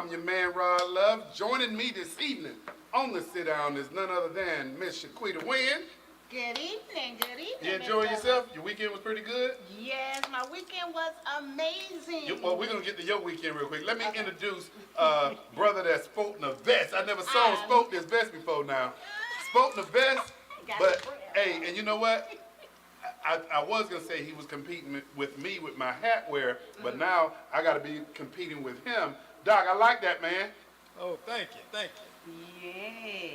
I'm your man, Rod Love. Joining me this evening on the sit down is none other than Miss Shaquita Wynn. Good evening, good evening. You enjoyed yourself? Your weekend was pretty good? Yes, my weekend was amazing. Well, we're going to get to your weekend real quick. Let me introduce brother that's sporting a vest. I never saw him sport this vest before now. Sporting a vest, but hey, and you know what? I was going to say he was competing with me with my hat wear, but now I got to be competing with him. Doc, I like that, man. Oh, thank you. Yeah.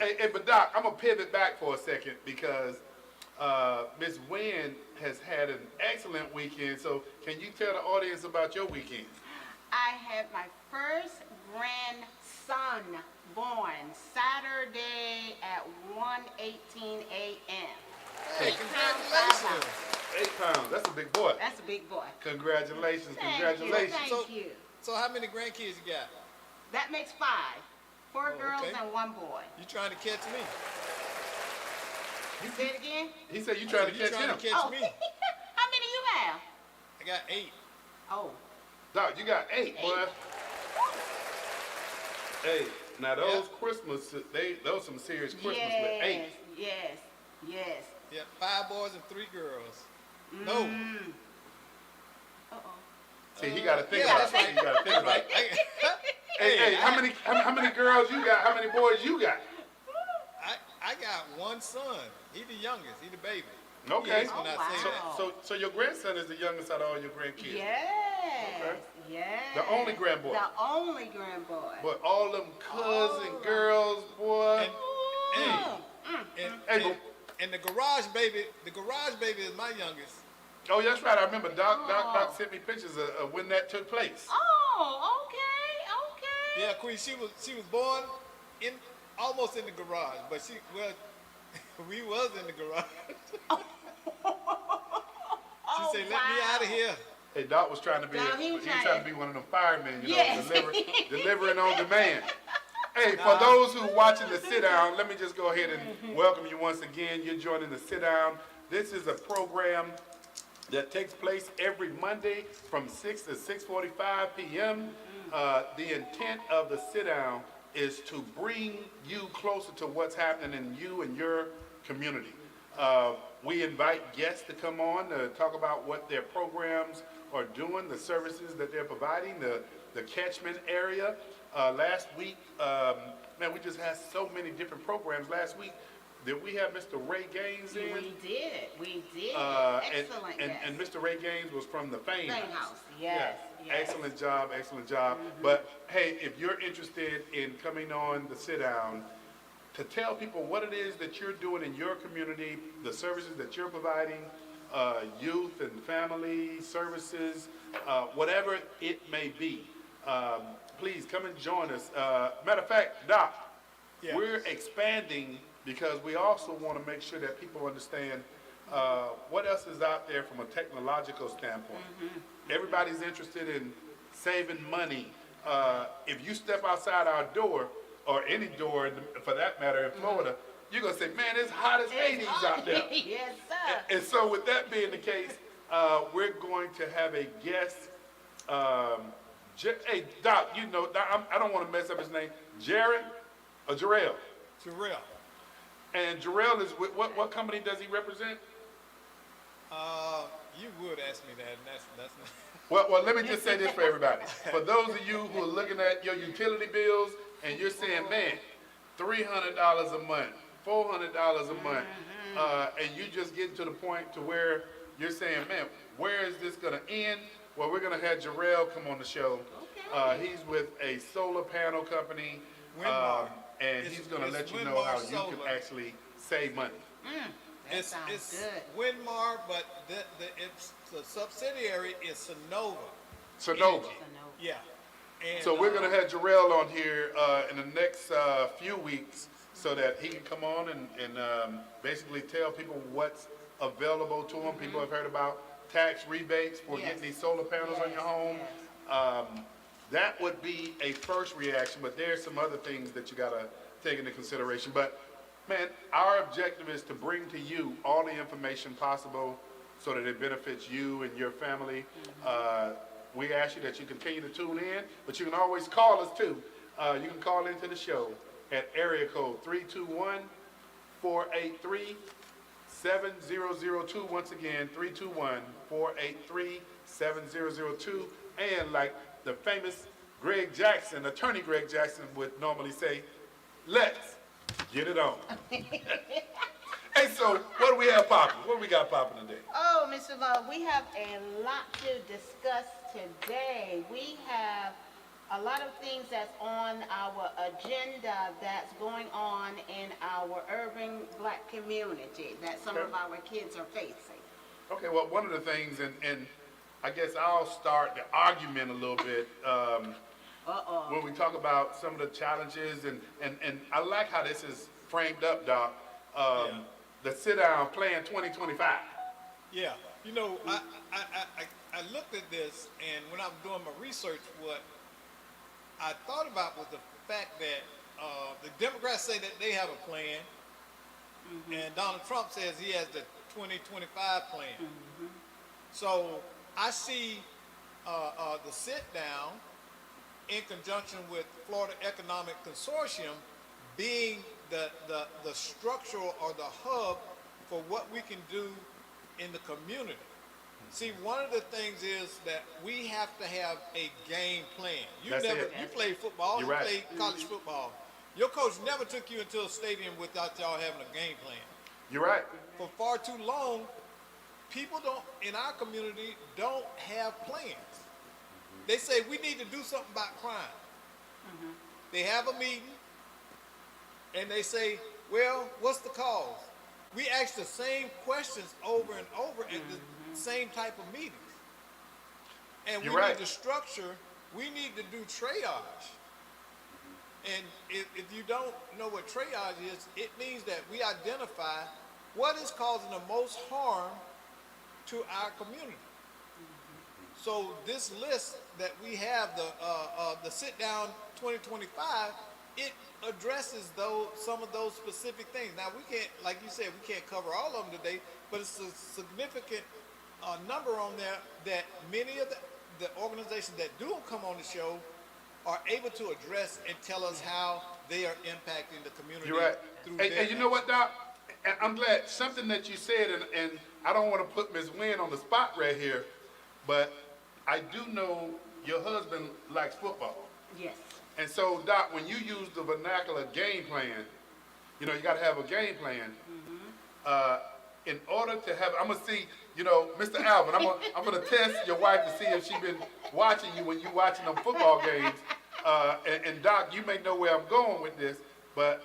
Hey, but Doc, I'm going to pivot back for a second because Miss Wynn has had an excellent weekend. So can you tell the audience about your weekend? I had my first grandson born Saturday at 1:18 a.m. Hey, congratulations. 8 pounds. That's a big boy. That's a big boy. Congratulations. Thank Congratulations. You, thank you. So how many grandkids you got? That makes 5. 4 girls okay. and 1 boy. You trying to catch me? Say it again? He said you trying to catch him. Catch me. How many you have? I got 8. Oh. Doc, you got 8, boy. Hey, now those Christmas, those some serious Christmas with 8. Yes. Yeah, 5 boys and 3 girls. No. Uh-oh. See, he got to think yeah, about it. that's He got to think about it. Hey, how many girls you got? How many boys you got? I got 1 son. He the youngest. He the baby. Okay. He is when I say that. So your grandson is the youngest out of all your grandkids. Yes. Okay. Yes. The only grandboy. The only grandboy. But all them cousin girls, boy. And the garage baby is my youngest. Oh, that's right. I remember Doc sent me pictures of when that took place. Oh, okay. Yeah, Queen, she was born almost in the garage, but we was in the garage. She said, "Let me out of here." Hey, Doc was trying to be he was trying to be one of them firemen, Yes. delivering on demand. Hey, for those who watching the sit down, let me just go ahead and welcome you once again. You're joining the sit down. This is a program that takes place every Monday from 6 to 6:45 p.m. The intent of the sit down is to bring you closer to what's happening in you and your community. We invite guests to come on to talk about what their programs are doing, the services that they're providing, the catchment area. Last week, man, we just had so many different programs. Last week, did we have Mr. Ray Gaines in? We did. Excellent. And Mr. Ray Gaines was from the Fame House. Yes. Excellent job. But hey, if you're interested in coming on the sit down to tell people what it is that you're doing in your community, the services that you're providing, youth and family services, whatever it may be, please come and join us. Matter of fact, Doc, we're expanding because we also want to make sure that people understand what else is out there from a technological standpoint. Everybody's interested in saving money. If you step outside our door, or any door for that matter in Florida, you're going to say, man, it's hot as Hades out there. Yes, sir. And so with that being the case, we're going to have a guest. Hey, Doc, you know, Doc, I don't want to mess up his name. Jared or Jarrell? Jarrell. And Jarrell is with what company does he represent? You would ask me that, and that's not. Well, let me just say this for everybody. For those of you who are looking at your utility bills and you're saying, man, $300 a month, $400 a month, and you just getting to the point to where you're saying, man, where is this going to end? Well, we're going to have Jarrell come on the show. Okay. He's with a solar panel company, and he's going to let you know how you can actually save money. That sounds good. Winmar, but the subsidiary is Sonova. Sonova. Yeah. And, So we're going to have Jarrell on here in the next few weeks so that he can come on and basically tell people what's available to them. People have heard about tax rebates for getting these solar panels on your home. That would be a first reaction, but there's some other things that you got to take into consideration. But man, our objective is to bring to you all the information possible so that it benefits you and your family. We ask you that you continue to tune in, but you can always call us too. You can call into the show at area code 321-483-7002. Once again, 321-483-7002. And like the famous Greg Jackson, attorney Greg Jackson would normally say, let's get it on. Hey, so what do we have popping? What do we got popping today? Oh, Mr. Lowe, we have a lot to discuss today. We have a lot of things that's on our agenda that's going on in our urban black community that some of our kids are facing. Okay, well, one of the things, and I guess I'll start the argument a little bit when we talk about some of the challenges, and I like how this is framed up, Doc. The sit-down plan 2025. Yeah, you know, I looked at this, and when I was doing my research, what I thought about was the fact that the Democrats say that they have a plan, and Donald Trump says he has the 2025 plan. So I see the sit-down in conjunction with Florida Economic Consortium being the structural or the hub for what we can do in the community. See, one of the things is that we have to have a game plan. You played football, You're you right. played college football. Your coach never took you into a stadium without y'all having a game plan. You're right. For far too long, people in our community don't have plans. They say we need to do something about crime. They have a meeting, and they say, well, what's the cause? We ask the same questions over and over at the same type of meetings. And You're we right. need to structure, we need to do triage. And if you don't know what triage is, it means that we identify what is causing the most harm to our community. So this list that we have, the sit down 2025, it addresses some of those specific things. Now we can't, like you said, we can't cover all of them today, but it's a significant number on there that many of the organizations that do come on the show are able to address and tell us how they are impacting the community. You're right. Through And you know what, Doc? And I'm glad something that you said, and I don't want to put Ms. Wynn on the spot right here, but I do know your husband likes football. Yes. And so, Doc, when you use the vernacular game plan, you know, you got to have a game plan. In order to have, I'm gonna see, you know, Mr. Alvin, I'm gonna test your wife to see if she's been watching you when you watching them football games. And Doc, you may know where I'm going with this, but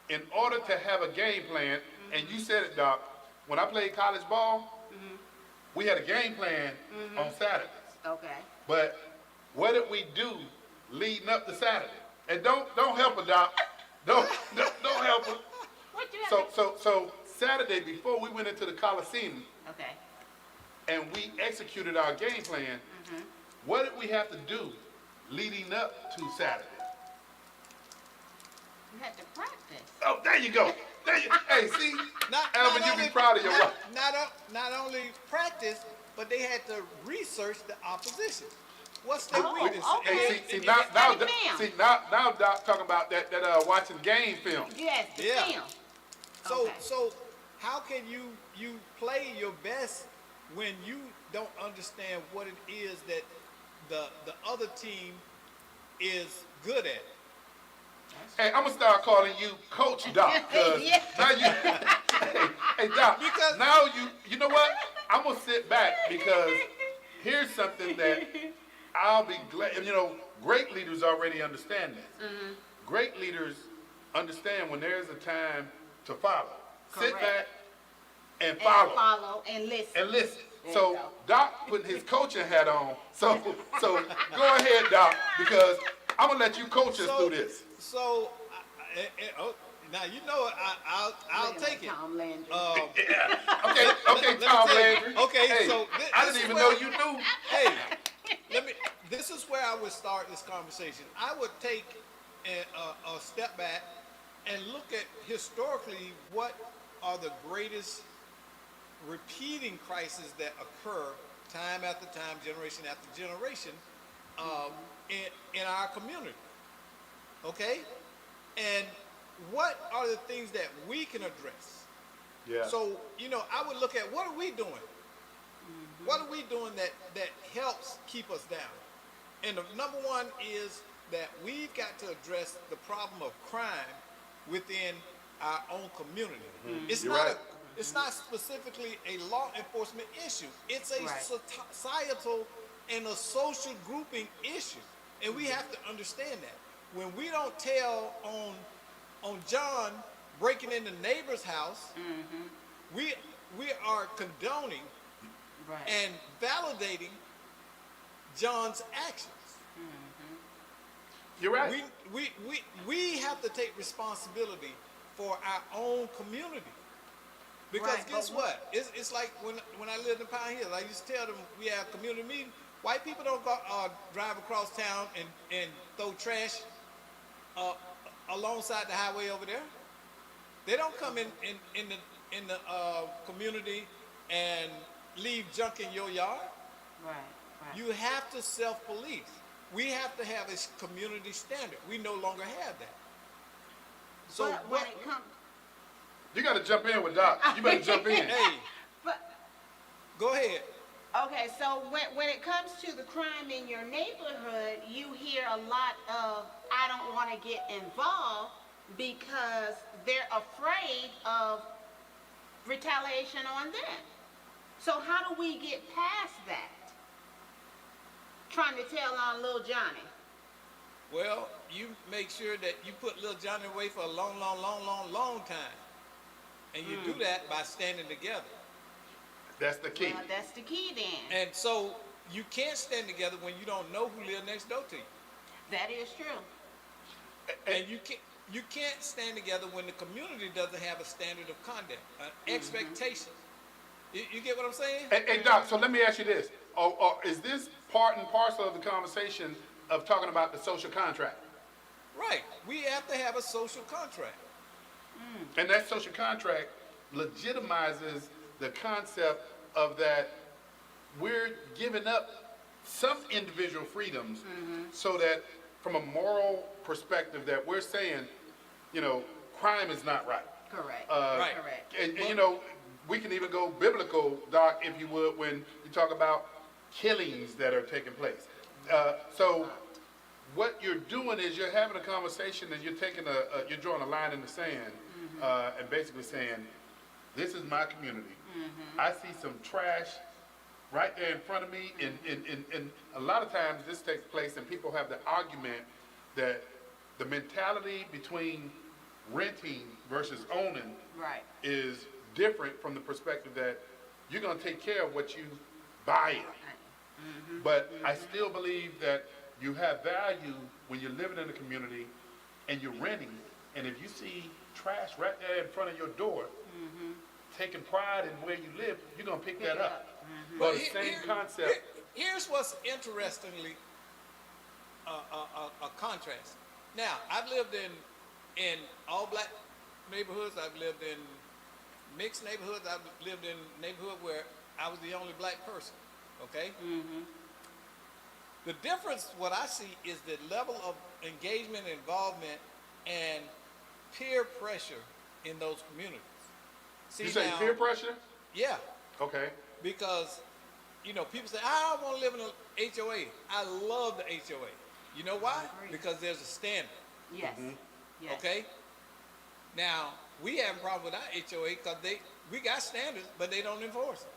in order to have a game plan, and you said it, Doc, when I played college ball, we had a game plan on Saturdays. Okay. But what did we do leading up to Saturday? And don't help her, Doc. Don't help her. What you have? So Saturday before we went into the Coliseum Okay. and we executed our game plan, what did we have to do leading up to Saturday? You had to practice. Oh, there you go. Hey, see, Alvin, you be proud of your wife. Not only practice, but they had to research the opposition. What's their Oh, weakness? okay. Hey, see, It's now, study film. now Doc talking about that watching game film. Yes, the Yeah. film. So Okay. so how can you play your best when you don't understand what it is that the other team is good at? Hey, I'm gonna start calling you Coach Doc, cause Yeah. now you, hey Doc, Because- now you know what? I'm gonna sit back because here's something that I'll be glad. You know, great leaders already understand this. Great leaders understand when there's a time to follow. Sit Correct. back and And follow follow and listen. and listen. There So you go. Doc putting his coaching hat on. So go ahead, Doc, because I'm gonna let you coach us through this. So now you know I'll Look at take it. Tom Landry. Okay, let me Tom tell you. Landry. Okay, Hey, so I this didn't is even where- know you knew. Hey, this is where I would start this conversation. I would take a step back and look at historically what are the greatest repeating crises that occur time after time, generation after generation, in our community. okay? And what are the things that we can address? Yeah. So, I would look at what are we doing? What are we doing that helps keep us down? And the number one is that we've got to address the problem of crime within our own community. It's You're not right. it's not specifically a law enforcement issue. It's a Right. societal and a social grouping issue. And we have to understand that. When we don't tell on John breaking in the neighbor's house, we are condoning Right. and validating John's actions. You're right. We have to take responsibility for our own community. Because Right, guess but what? It's like when I lived in Pine Hill, I used to tell them we have community meeting. White people don't go, drive across town and throw trash alongside the highway over there. They don't come in the community and leave junk in your yard. Right. Right. You have to self-police. We have to have a community standard. We no longer have that. So but when it comes, You got to jump in with Doc. You better jump in. hey, but go ahead. okay, so when it comes to the crime in your neighborhood, you hear a lot of I don't want to get involved because they're afraid of retaliation on them. So how do we get past that? Trying to tell on little Johnny. Well, you make sure that you put little Johnny away for a long time. And you do that by standing together. That's the key. Well, that's the key then. And so you can't stand together when you don't know who lives next door to you. That is true. And you can't stand together when the community doesn't have a standard of conduct, an expectation. You get what I'm saying? Hey, Doc, so let me ask you this. Is this part and parcel of the conversation of talking about the social contract? Right. We have to have a social contract. And that social contract legitimizes the concept of that we're giving up some individual freedoms so that from a moral perspective that we're saying, crime is not right. Correct. Right. Correct. And we can even go biblical, Doc, if you would, when you talk about killings that are taking place. So what you're doing is you're having a conversation and you're taking you're drawing a line in the sand and basically saying, this is my community. I see some trash right there in front of me, and a lot of times this takes place and people have the argument that the mentality between renting versus owning Right. is different from the perspective that you're going to take care of what you buy in. But I still believe that you have value when you're living in a community and you're renting, and if you see trash right there in front of your door, taking pride in where you live, you're going to pick that up. But the same concept. Here's what's interestingly a contrast. Now, I've lived in all black neighborhoods. I've lived in mixed neighborhoods. I've lived in neighborhood where I was the only black person. Okay. The difference, what I see, is the level of engagement, involvement, and peer pressure in those communities. See, You say now, peer pressure? Yeah, Okay. because people say, I don't want to live in an HOA. I love the HOA. You know why? agree. Because there's a standard. Yes. Yes. Okay. Now we have a problem with our HOA because we got standards, but they don't enforce it.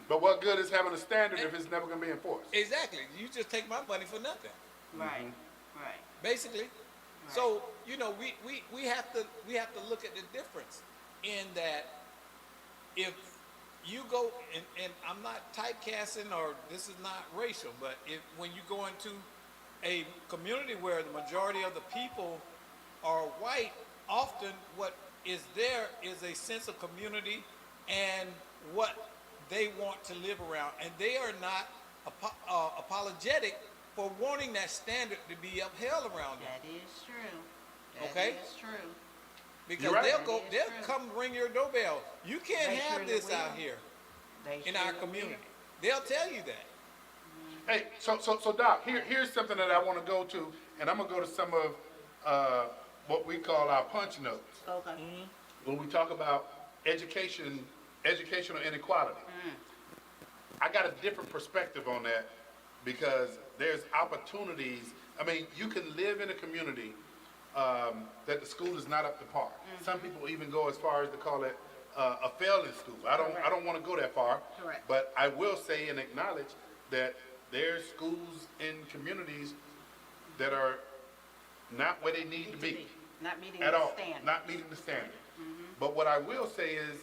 But what good is having a standard if it's never going to be enforced? Exactly. You just take my money for nothing, Right. Right. basically. So we have to look at the difference in that if you go and I'm not typecasting or this is not racial, but when you go into a community where the majority of the people are white, often what is there is a sense of community and what they want to live around, and they are not apologetic for wanting that standard to be upheld around them. That is true. That Okay. is true. Because You're right. they'll That is true. come ring your doorbell. You can't They have surely this will. out here They in our surely community. will. They'll tell you that. Hey, so Doc, here's something that I want to go to, and I'm gonna go to some of what we call our punch notes Okay. when we talk about educational inequality. I got a different perspective on that because there's opportunities. I mean, you can live in a community that the school is not up to par. Some people even go as far as to call it a failing school. I don't want to go that far. Correct. But I will say and acknowledge that there's schools in communities that are not where they need to be Not meeting at the all, standard. not meeting the standard. But what I will say is,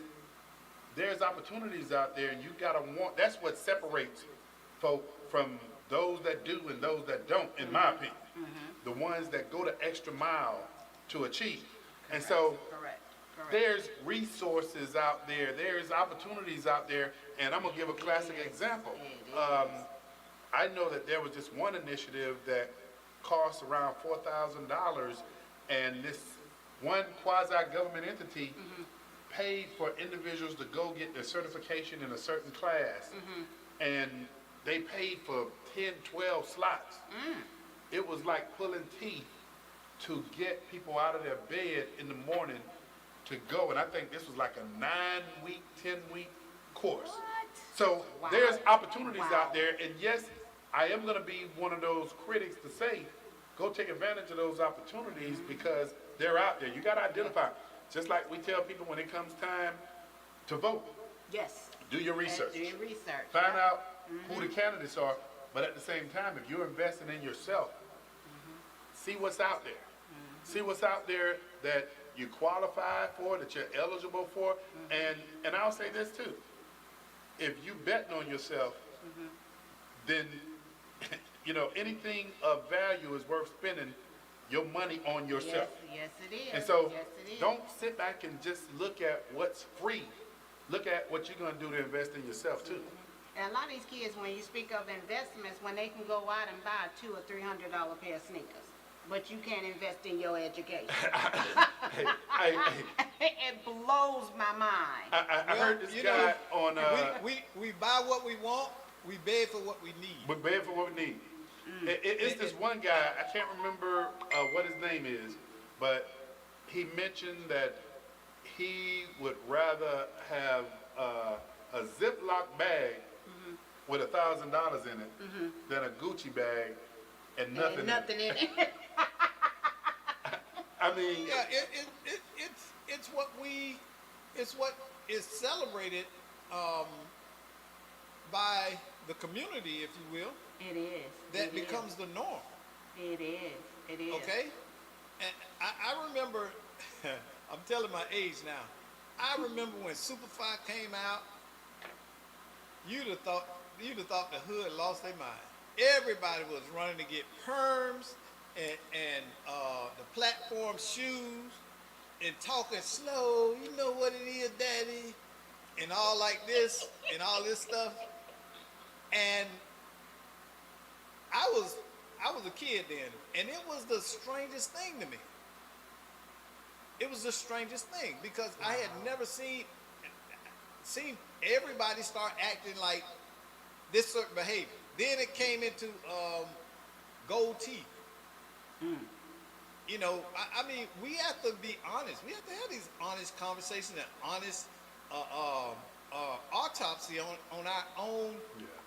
there's opportunities out there, and you gotta want. That's what separates folk from those that do and those that don't, in my opinion. The ones that go the extra mile to achieve. And so Correct. there's resources out there, there's opportunities out there, and I'm gonna give a classic example. I know that there was this one initiative that cost around $4,000, and this one quasi-government entity paid for individuals to go get their certification in a certain class, and they paid for 10, 12 slots. It was like pulling teeth to get people out of their bed in the morning to go, and I think this was like a 9-week, 10-week course. So Wow. there's opportunities Wow. out there, and yes, I am gonna be one of those critics to say, go take advantage of those opportunities because they're out there. You gotta identify. Just like we tell people when it comes time to vote, Yes. do your research. Do your research. Find out who the candidates are, but at the same time, if you're investing in yourself, see what's out there. See what's out there that you qualify for, that you're eligible for, and I'll say this too. If you betting on yourself, then you know anything of value is worth spending your money on yourself. Yes, it is. And so, yes, it is. don't sit back and just look at what's free. Look at what you're gonna do to invest in yourself too. And a lot of these kids, when you speak of investments, when they can go out and buy a $200 or $300 pair of sneakers, but you can't invest in your education. It blows my mind. I heard this guy on, we buy what we want, we beg for what we need. we're bad for what we need. It's this one guy, I can't remember what his name is, but he mentioned that he would rather have a Ziploc bag with $1,000 in it than a Gucci bag and nothing. And nothing in it. I mean, Yeah, it's what is celebrated by the community, if you will. It is. That It becomes the norm. Is. It is. It is. Okay? And I remember, I'm telling my age now. I remember when Superfly came out, you'd have thought the hood lost their mind. Everybody was running to get perms and the platform shoes and talking slow. You know what it is, daddy, and all like this and all this stuff. And I was a kid then, and it was the strangest thing to me. It was the strangest thing because I had never seen everybody start acting like this certain behavior. Then it came into gold teeth. You know, I mean, we have to be honest. We have to have these honest conversations and honest autopsy on our own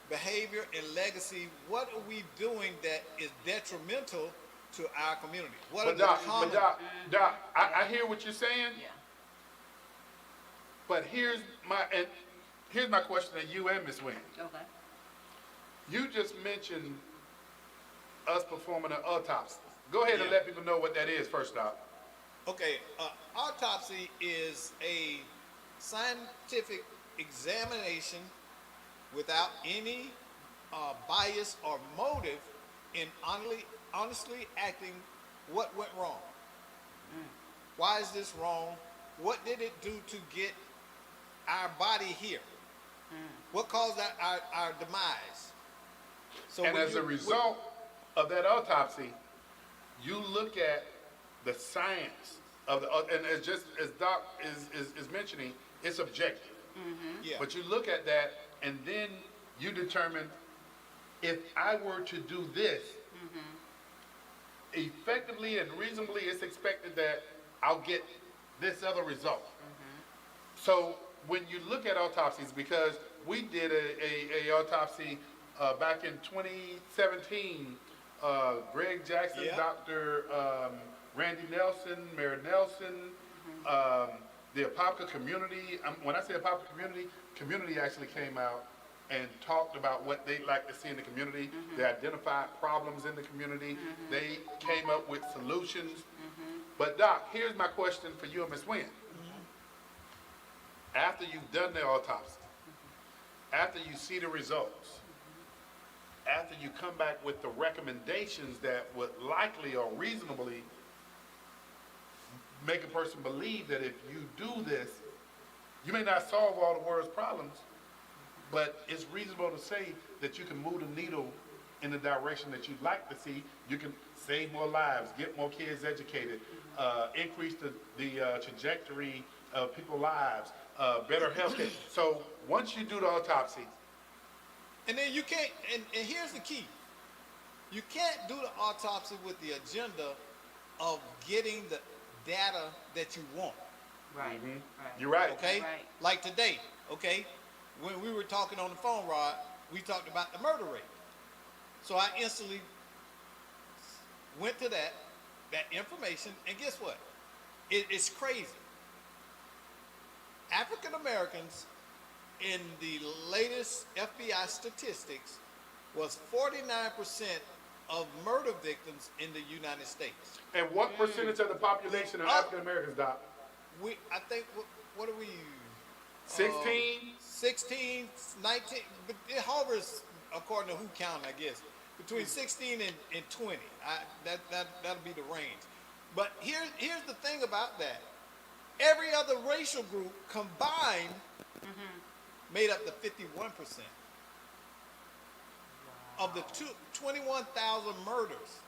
behavior and legacy. What are we doing that is detrimental to our community? What are but the Doc, common? I hear what you're saying, Yeah. but here's my question to you and Ms. Wynn. Okay. You just mentioned us performing an autopsy. Go ahead and Yeah. let people know what that is first off. Okay, autopsy is a scientific examination without any bias or motive in honestly acting what went wrong. Why is this wrong? What did it do to get our body here? What caused our demise? So And when as a result of that autopsy, you look at the science of the, and as Doc is mentioning, it's objective. yeah. But you look at that, and then you determine if I were to do this, effectively and reasonably, it's expected that I'll get this other result. So when you look at autopsies, because we did a autopsy back in 2017, Greg Jackson, Yeah. Dr. Randy Nelson, Mary Nelson, the Apopka community. When I say Apopka community actually came out and talked about what they'd like to see in the community. They identified problems in the community. They came up with solutions. But Doc, here's my question for you and Ms. Wynn. After you've done the autopsy, after you see the results, after you come back with the recommendations that would likely or reasonably make a person believe that if you do this, you may not solve all the world's problems, but it's reasonable to say that you can move the needle in the direction that you'd like to see. You can save more lives, get more kids educated, increase the trajectory of people's lives, better health care. So once you do the autopsy, And then you can't, and here's the key. You can't do the autopsy with the agenda of getting the data that you want, Right, right. you're right. okay? Right. Like today, okay? When we were talking on the phone, Rod, we talked about the murder rate. So I instantly went to that information, and guess what? It's crazy. African Americans in the latest FBI statistics was 49% of murder victims in the United States. And what percentage of the population are African Americans, Doc? I think, what are we? 16? 16, 19, but it hovers, according to who count, I guess, between 16 and 20. That'll be the range. But here's the thing about that. Every other racial group combined made up the 51% of the 21,000 murders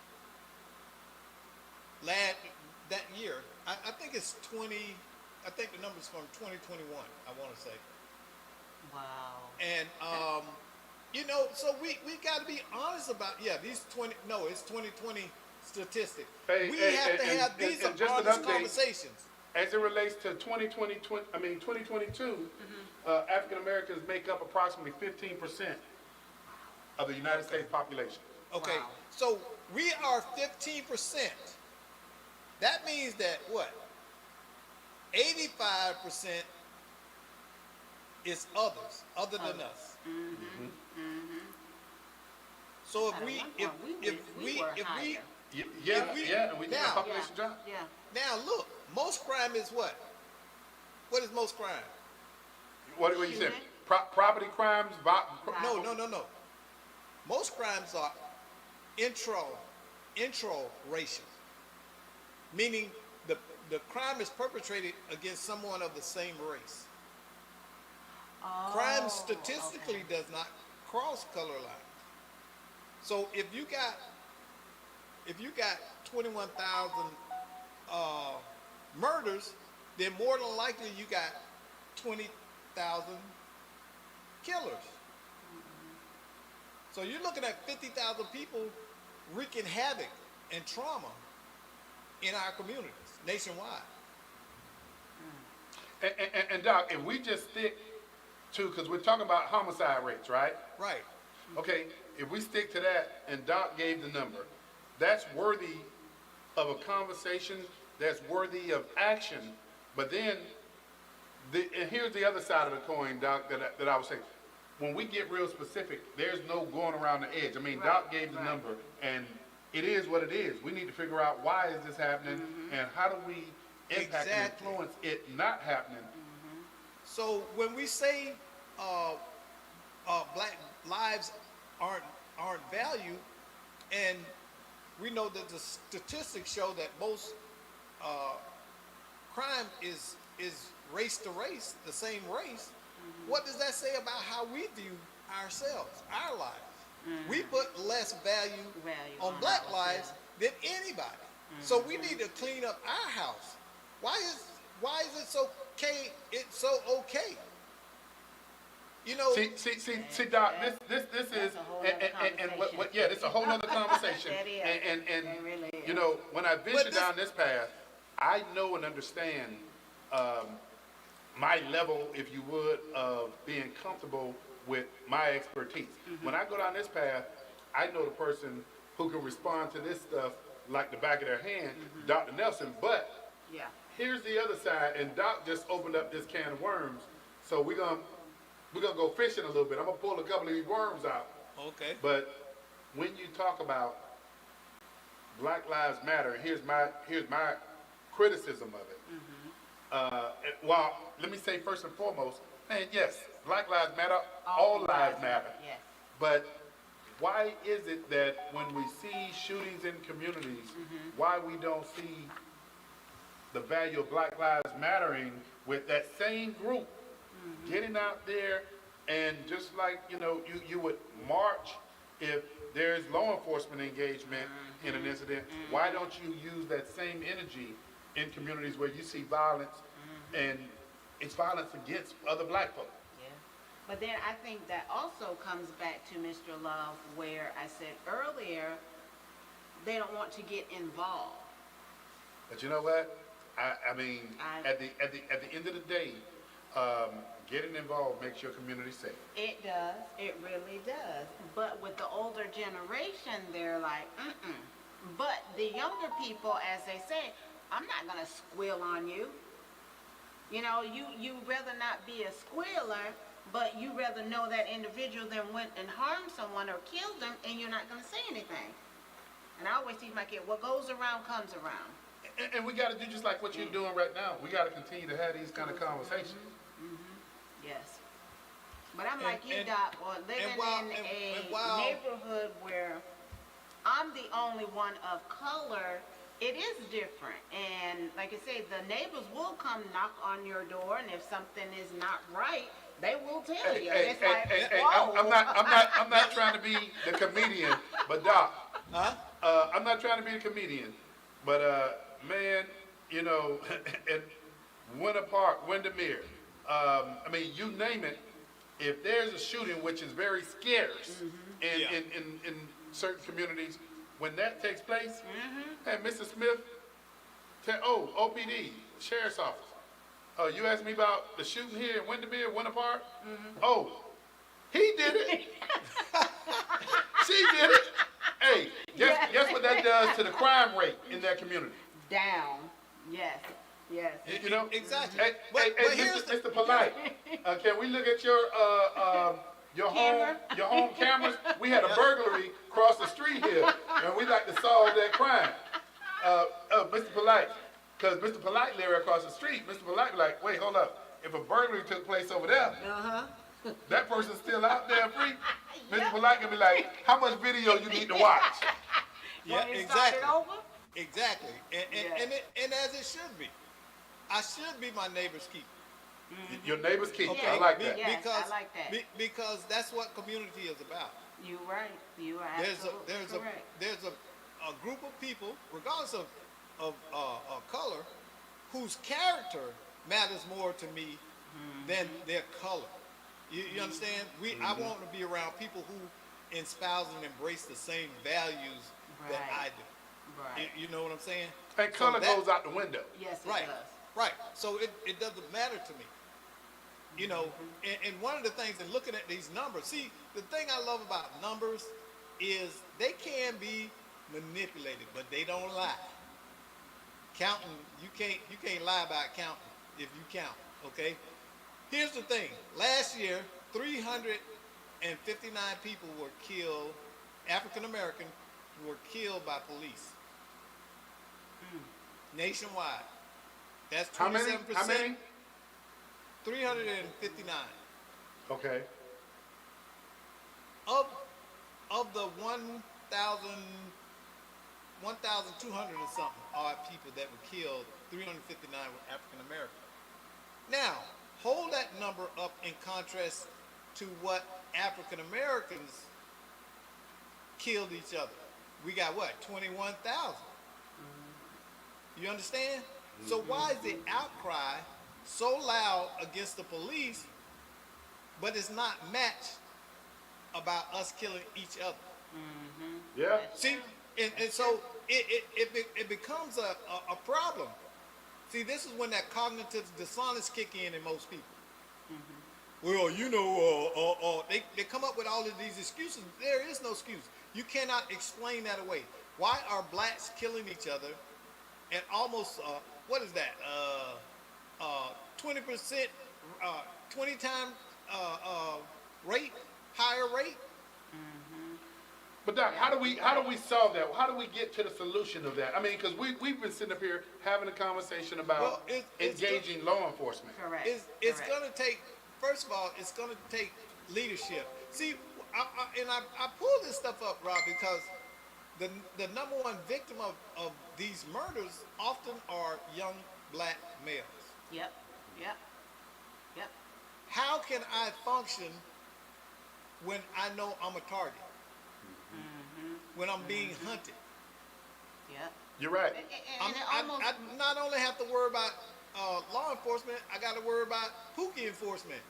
that year. I think it's 20. I think the number's from 2021. I want to say. Wow. And you know, so we got to be honest about these 20. No, it's 2020 statistics. Hey, we hey, have to and- have and- these and just an honest update. conversations. As it relates to 2022, African Americans make up approximately 15% of the United States population. Okay, Wow. so we are 15%. That means that what? 85% is others, other than us. So if At we, one if point, if we we, were if we, higher. Yeah, and we need a now- population drop. Yeah. now look, most crime is what? What is most crime? What you saying? Shooting? Property crimes? No. Most crimes are intra-racial, meaning the crime is perpetrated against someone of the same race. Crime statistically does not cross color lines. So if you got 21,000 murders, then more than likely you got 20,000 killers. So you're looking at 50,000 people wreaking havoc and trauma in our communities nationwide. And Doc, if we just stick to, because we're talking about homicide rates, right? Right. Okay, if we stick to that, and Doc gave the number, that's worthy of a conversation, that's worthy of action. But then, and here's the other side of the coin, Doc, that I was saying. When we get real specific, there's no going around the edge. I mean, Doc gave the number, and it is what it is. We need to figure out why is this happening, and how do we impact and Exactly. influence it not happening. So when we say black lives aren't valued, and we know that the statistics show that most crime is race to race, the same race. What does that say about how we view ourselves, our lives? We put less value on black lives than anybody. So we need to clean up our house. Why is it so okay? It's so okay. You know, See, Doc, this is, That's a whole nother and what, conversation. yeah, this is a whole nother conversation. That is. And It really is. you know, when I venture this- down this path, I know and understand my level, if you would, of being comfortable with my expertise. When I go down this path, I know the person who can respond to this stuff like the back of their hand, Dr. Nelson. But Yeah. here's the other side, and Doc just opened up this can of worms. So we're gonna go fishing a little bit. I'm gonna pull a couple of these worms out. Okay. But when you talk about Black Lives Matter, here's my criticism of it. Well, let me say first and foremost, man, yes, Black Lives Matter, all lives matter. Yes. But why is it that when we see shootings in communities, why we don't see the value of Black Lives Mattering with that same group getting out there and just like, you know, you would march if there's law enforcement engagement in an incident, why don't you use that same energy in communities where you see violence and it's violence against other black folk? Yeah. But then I think that also comes back to Mr. Love, where I said earlier, they don't want to get involved. But you know what? I mean, I- at the end of the day, getting involved makes your community safe. It does. It really does. But with the older generation, they're like, mm-mm. But the younger people, as they say, I'm not gonna squeal on you. You know, you rather not be a squealer, but you rather know that individual than went and harmed someone or killed them, and you're not gonna say anything. And I always teach my kid, what goes around comes around. And we got to do just like what you're doing right now. We got to continue to have these kind of conversations. Yes. But I'm like you, and- Doc, or living while- in and a while- neighborhood where I'm the only one of color, it is different. And like I say, the neighbors will come knock on your door, and if something is not right, they will tell you. And it's like, whoa. I'm not trying to be the comedian, but Doc, Huh? I'm not trying to be a comedian, but man, you know, in Winter Park, Windermere, I mean, you name it. If there's a shooting, which is very scarce Yeah. in certain communities, when that takes place, hey, Mr. Smith, OPD, Sheriff's Office. You asked me about the shooting here in Windermere, Winter Park? Oh, he did it. She did it. Hey, guess what that does to the crime rate in that community? Down. Yes. Yes. You know? Exactly. Hey, But here's Mr. Polite, can we look at your Camera? home cameras? We had a burglary across the street here, and we like to solve that crime. Mr. Polite, because Mr. Polite live across the street. Mr. Polite be like, wait, hold up. If a burglary took place over there, that person's still out there free. Mr. Polite can be like, how much video you need to watch? Yeah, Want me to start exactly. it over? Exactly. Yeah. And as it should be. I should be my neighbor's keeper. Your neighbor's keeper. Okay. I like that. Yes, because, I like that. Because that's what community is about. You're right. You are There's absolutely correct. there's a group of people, regardless of color, whose character matters more to me than their color. You understand? I want to be around people who espouse and embrace the same values that Right. I do. Right. You know what I'm saying? And So color that- goes out the window. Yes, it Right, does. right. So it doesn't matter to me. You know, and one of the things in looking at these numbers, see, the thing I love about numbers is they can be manipulated, but they don't lie. Counting, you can't lie about counting if you count, okay? Here's the thing. Last year, 359 people were killed, African American were killed by police. Nationwide. That's 27%. How many? 359. Okay. Of the 1,200 and something odd people that were killed, 359 were African American. Now, hold that number up in contrast to what African Americans killed each other. We got what, 21,000? You understand? So why is the outcry so loud against the police, but it's not matched about us killing each other? Yeah. See, and so it becomes a problem. See, this is when that cognitive dissonance kick in most people. Well, they come up with all of these excuses. There is no excuse. You cannot explain that away. Why are blacks killing each other at almost, what is that, 20%, 20 times rate, higher rate? But Doc, how do we solve that? How do we get to the solution of that? I mean, because we've been sitting up here having a conversation about Well, it's engaging law enforcement. Correct. It's correct. going to take, first of all, it's going to take leadership. See, I pulled this stuff up, Rob, because the number one victim of these murders often are young black males. Yep. How can I function when I know I'm a target? When I'm being hunted? Yep. You're right. And it almost, I not only have to worry about law enforcement, I got to worry about Pookie enforcement.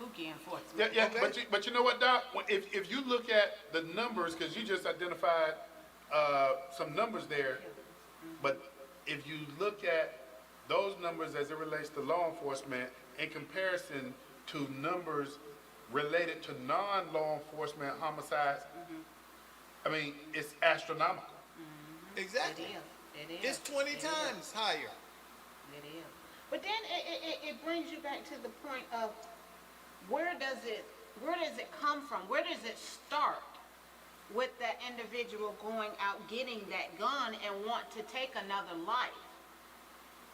Pookie enforcement. Yeah, Okay. but you know what, Doc? If you look at the numbers, because you just identified some numbers there, but if you look at those numbers as it relates to law enforcement in comparison to numbers related to non-law enforcement homicides, I mean, it's astronomical. Exactly. It is. It's 20 times higher. It is. But then it brings you back to the point of where does it come from? Where does it start with that individual going out getting that gun and want to take another life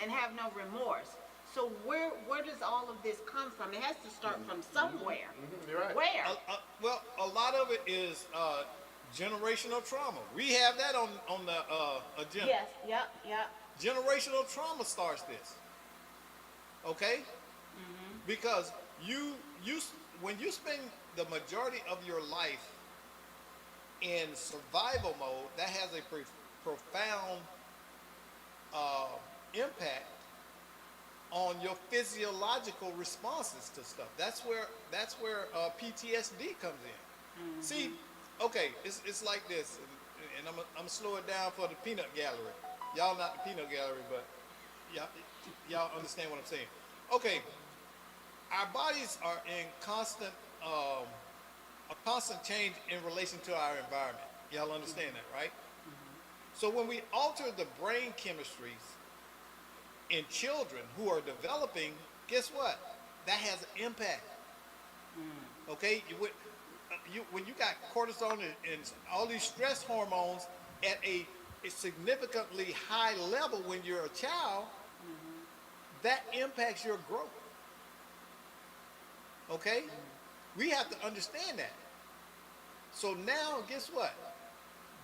and have no remorse? So where does all of this come from? It has to start from somewhere. You're right. Where? Well, a lot of it is generational trauma. We have that on the agenda. Yes. Yep. Generational trauma starts this. Okay? Because when you spend the majority of your life in survival mode, that has a profound impact on your physiological responses to stuff. That's where PTSD comes in. See, okay, it's like this, and I'm gonna slow it down for the peanut gallery. Y'all not the peanut gallery, but y'all understand what I'm saying. Okay, our bodies are in a constant change in relation to our environment. Y'all understand that, right? So when we alter the brain chemistries in children who are developing, guess what? That has an impact. Okay, when you got cortisol and all these stress hormones at a significantly high level when you're a child, that impacts your growth. Okay, we have to understand that. So now, guess what?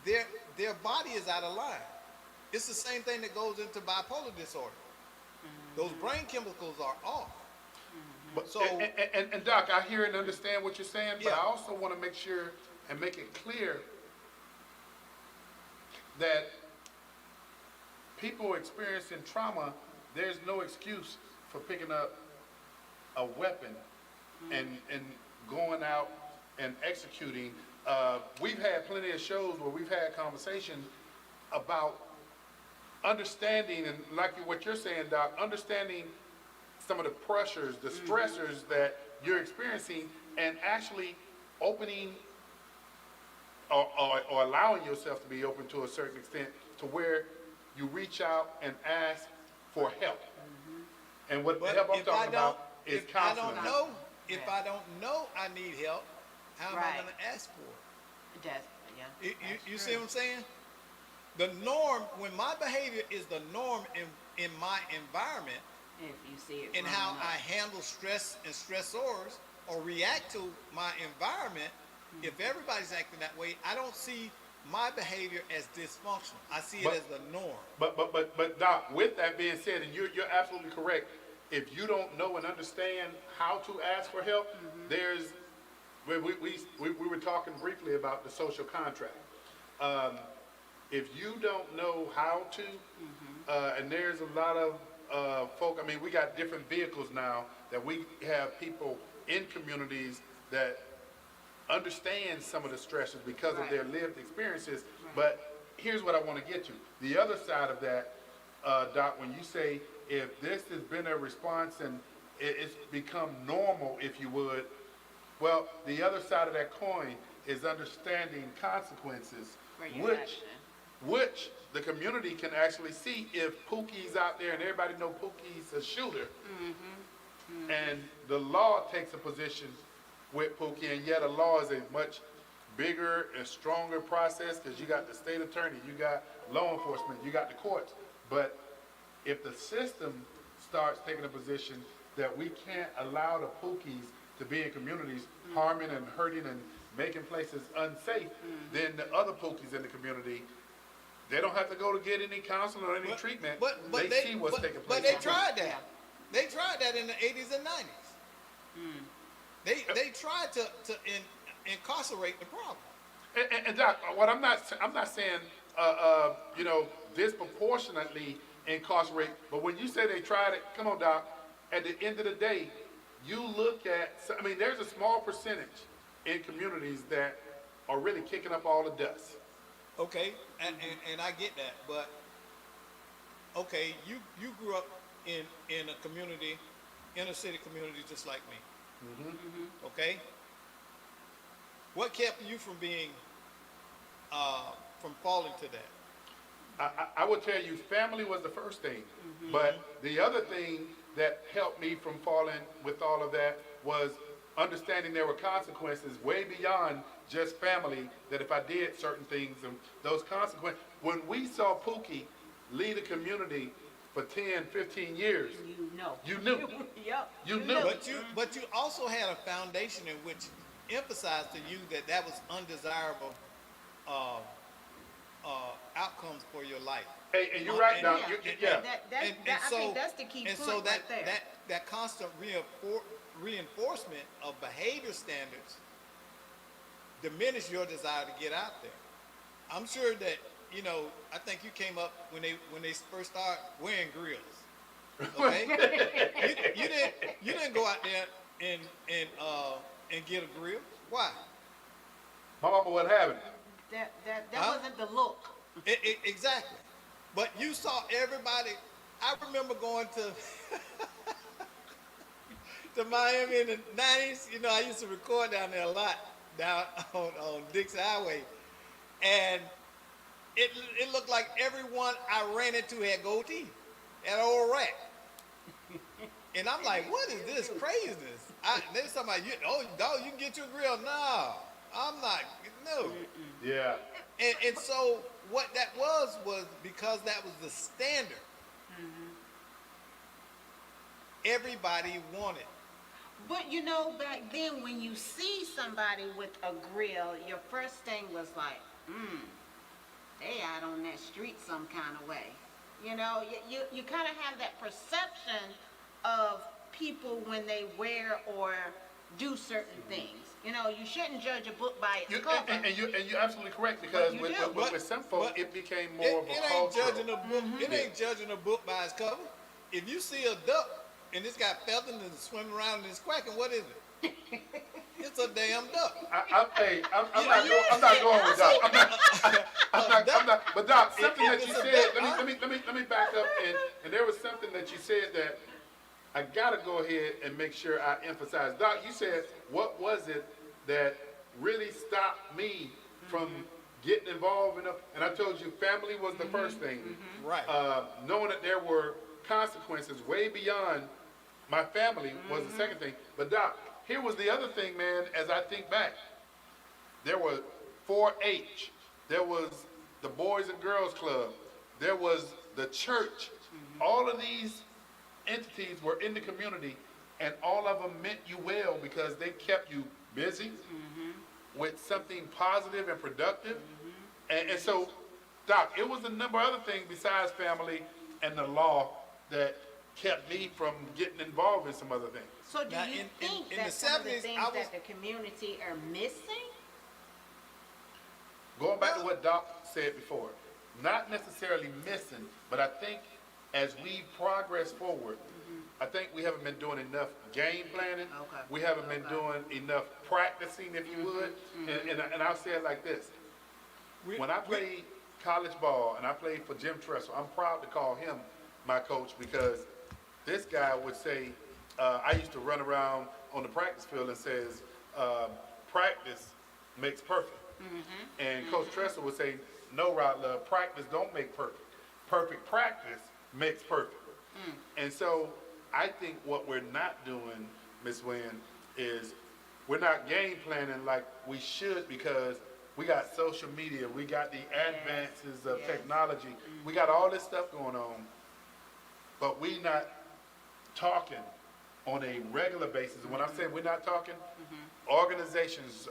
Their body is out of line. It's the same thing that goes into bipolar disorder. Those brain chemicals are off. But, So- and Doc, I hear and understand what you're saying, but Yeah. I also want to make sure and make it clear that people experiencing trauma, there's no excuse for picking up a weapon and going out and executing. We've had plenty of shows where we've had conversations about understanding, and like what you're saying, Doc, understanding some of the pressures, the stressors that you're experiencing, and actually opening or allowing yourself to be open to a certain extent to where you reach out and ask for help. And what the But help I'm if I talking don't, about is if I counseling. don't know, if I don't know I need help, how am I Right. going to ask for it? That's, yeah. You see what I'm saying? The norm, when my behavior is the norm in my environment, If you see it and how growing up. I handle stress and stressors or react to my environment, if everybody's acting that way, I don't see my behavior as dysfunctional. I see it But- as the norm. But Doc, with that being said, and you're absolutely correct, if you don't know and understand how to ask for help, there's, we were talking briefly about the social contract. If you don't know how to, and there's a lot of folk, I mean, we got different vehicles now that we have people in communities that understand some of the stresses because of Right. their lived experiences, but here's what I want to get to. The other side of that, Doc, when you say if this has been a response and it's become normal, if you would, well, the other side of that coin is understanding consequences, For your which action. which the community can actually see if Pookie's out there and everybody know Pookie's a shooter. And the law takes a position with Pookie, and yet a law is a much bigger and stronger process because you got the state attorney, you got law enforcement, you got the courts. But if the system starts taking a position that we can't allow the Pookies to be in communities harming and hurting and making places unsafe, then the other Pookies in the community, they don't have to go to get any counseling or any treatment. They see what's taking place. But they tried that. They tried that in the 80s and 90s. They tried to incarcerate the problem. And Doc, what I'm not saying, you know, disproportionately incarcerate, but when you say they tried it, come on, Doc, at the end of the day, you look at, I mean, there's a small percentage in communities that are really kicking up all the dust. Okay, and I get that, but okay, you grew up in a community, inner city community just like me. Okay, what kept you from being from falling to that? I would tell you family was the first thing, but the other thing that helped me from falling with all of that was understanding there were consequences way beyond just family, that if I did certain things and those consequences, when we saw Pookie lead a community for 10, 15 years, you knew. Yep. You knew. But you also had a foundation in which emphasized to you that was undesirable outcomes for your life. Hey, and you're right, Doc. Yeah. I think that's the key and point so that, right there. that constant reinforcement of behavior standards diminish your desire to get out there. I'm sure that, you know, I think you came up when they first started wearing grills. Okay? you didn't go out there and get a grill. Why? My mama wasn't having it. That Huh? wasn't the look. Exactly. But you saw everybody. I remember going to Miami in the 90s. You know, I used to record down there a lot, down on Dixie Highway. And it looked like everyone I ran into had gold teeth, had an old rat. And I'm like, what is this craziness? There's somebody, dog, you can get your grill. No, I'm not, no. Yeah. And so what that was because that was the standard. Everybody wanted. But you know, back then when you see somebody with a grill, your first thing was like, they out on that street some kind of way. You know, you kind of have that perception of people when they wear or do certain things. You know, you shouldn't judge a book by its cover. And you're absolutely correct, because with some folks, it became more of a culture. It ain't judging a book by its cover. If you see a duck and it's got feathers and it's swimming around and it's quacking, what is it? It's a damn duck. I'm not going with Doc. I'm not. But Doc, something that you said. Let me back up. And there was something that you said that I gotta go ahead and make sure I emphasize. Doc, you said, what was it that really stopped me from getting involved in and I told you family was the first thing. Right. Knowing that there were consequences way beyond my family was the second thing. But Doc, here was the other thing, man, as I think back. There was 4-H. There was the Boys and Girls Club. There was the church. All of these entities were in the community, and all of them meant you well because they kept you busy with something positive and productive. And so, Doc, it was a number of other things besides family and the law that kept me from getting involved in some other things. So do Now, you think in that the some of the 70s, things that the community are missing? Going back to what Doc said before, not necessarily missing, but I think as we progress forward, I think we haven't been doing enough game planning. Okay. We haven't been doing enough practicing, if you would. And I'll say it like this. When I played college ball, and I played for Jim Tressel. I'm proud to call him my coach because this guy would say, I used to run around on the practice field and says, practice makes perfect. And Coach Tressel would say, no, Rod Love, practice don't make perfect. Perfect practice makes perfect. And so I think what we're not doing, Ms. Wynn, is we're not game planning like we should because we got social media, we got the advances of technology, we got all this stuff going on, but we not talking on a regular basis. And when I'm saying we're not talking, organizations,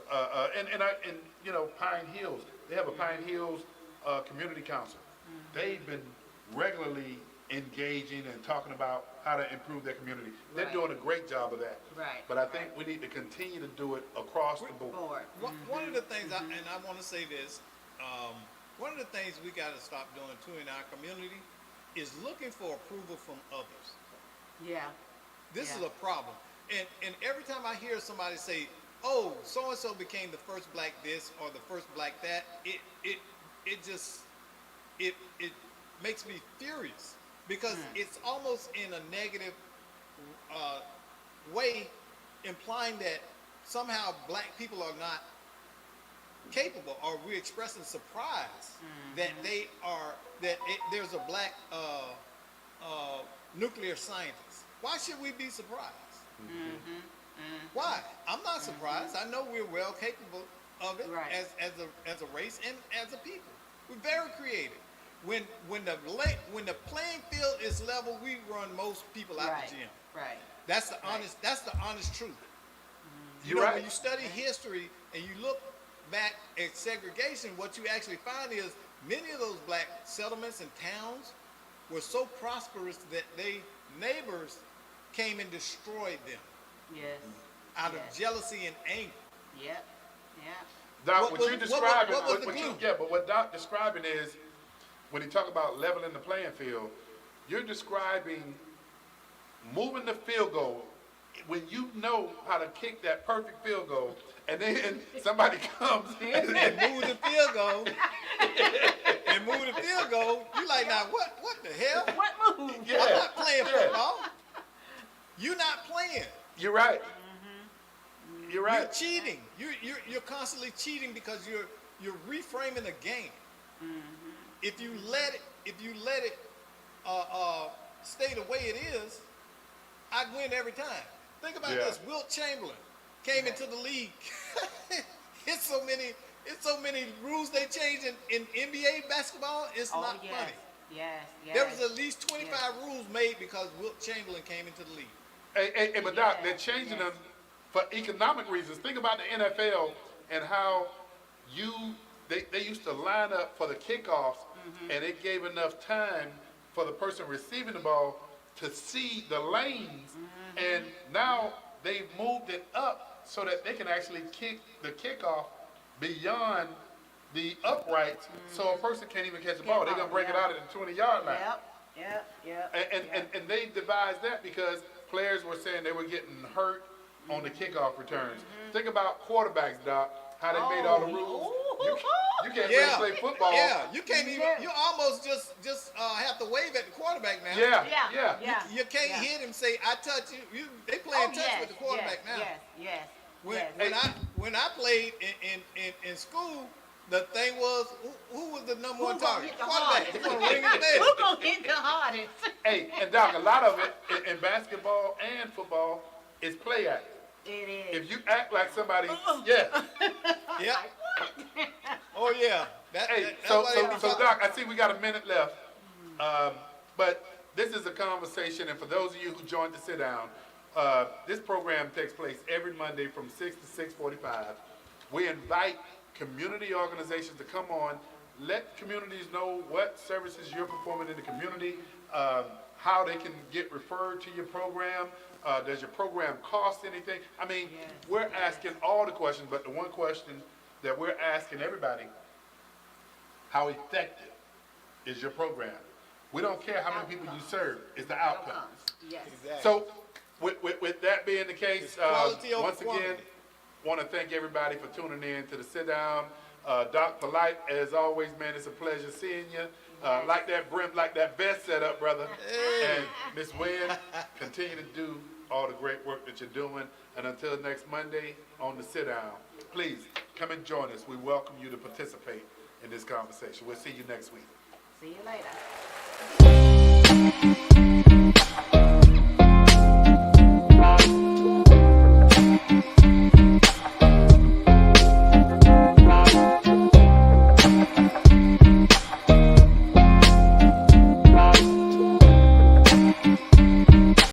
and you know, Pine Hills, they have a Pine Hills Community Council. They've been regularly engaging and talking about how to improve their community. They're doing a great job of that. Right. But I think we need to continue to do it across the board. One of the things, and I want to say this, one of the things we got to stop doing too in our community is looking for approval from others. Yeah. This is a problem. And every time I hear somebody say, oh, so-and-so became the first black this or the first black that, it just makes me furious because it's almost in a negative way, implying that somehow black people are not capable, or we're expressing surprise that they are, there's a black nuclear scientist. Why should we be surprised? Why? I'm not surprised. I know we're well capable of it as a race and as a people. We're very creative. When the playing field is level, we run most people out the gym. Right. That's the honest truth. You're right. When you study history and you look back at segregation, what you actually find is many of those black settlements and towns were so prosperous that they neighbors came and destroyed them. Yes. Out of jealousy and anger. Yep. Yeah. Doc, What what you're was- describing, what was the glue? but what Doc describing is, when he talk about leveling the playing field, you're describing moving the field goal. When you know how to kick that perfect field goal, and then somebody comes And move the field goal. And move the field goal. You like, now what the hell? What move? Yeah, I'm not playing yeah. football. You're not playing. You're right. You're right. You're cheating. You're constantly cheating because you're reframing the game. If you let it stay the way it is, I win every time. Think about this. Wilt Chamberlain came into the league. It's so many rules they changed in NBA basketball. It's not funny. Yes. There was at least 25 rules made because Wilt Chamberlain came into the league. Hey, but Doc, they're changing them for economic reasons. Think about the NFL and how they used to line up for the kickoffs, and it gave enough time for the person receiving the ball to see the lanes, and now they've moved it up so that they can actually kick the kickoff beyond the uprights, so a person can't even catch the ball. They're gonna break it out at the 20-yard line. Yep. And they devised that because players were saying they were getting hurt on the kickoff returns. Think about quarterbacks, Doc, how they made all the rules. You can't really play football. Yeah, you can't even. You almost just have to wave at the quarterback now. Yeah. You can't hit him. Say, "I touch you." They playing touch with the quarterback now. Yes. When I played in school, the thing was who was the number one target? Quarterback. Who's gonna ring his bell? Who's gonna hit the hardest? Hey, and Doc, a lot of it in basketball and football is play acting. It is. If you act like somebody, yeah. Yeah. Oh yeah. Hey, That's so why they be talking. Doc, I see we got a minute left. But this is a conversation, and for those of you who joined the sit down, this program takes place every Monday from 6 to 6:45. We invite community organizations to come on, let communities know what services you're performing in the community, how they can get referred to your program. Does your program cost anything? I mean, we're asking all the questions, but the one question that we're asking everybody, how effective is your program? We don't care how many people you serve, it's the outcome. Yes. Exactly. So, with that being the case, It's quality over once again, quantity. want to thank everybody for tuning in to the sit down. Dr. Light, as always, man, it's a pleasure seeing you. Like that brim, like that vest set up, brother. And Miss Wynn, continue to do all the great work that you're doing. And until next Monday on the sit down, please come and join us. We welcome you to participate in this conversation. We'll see you next week. See you later.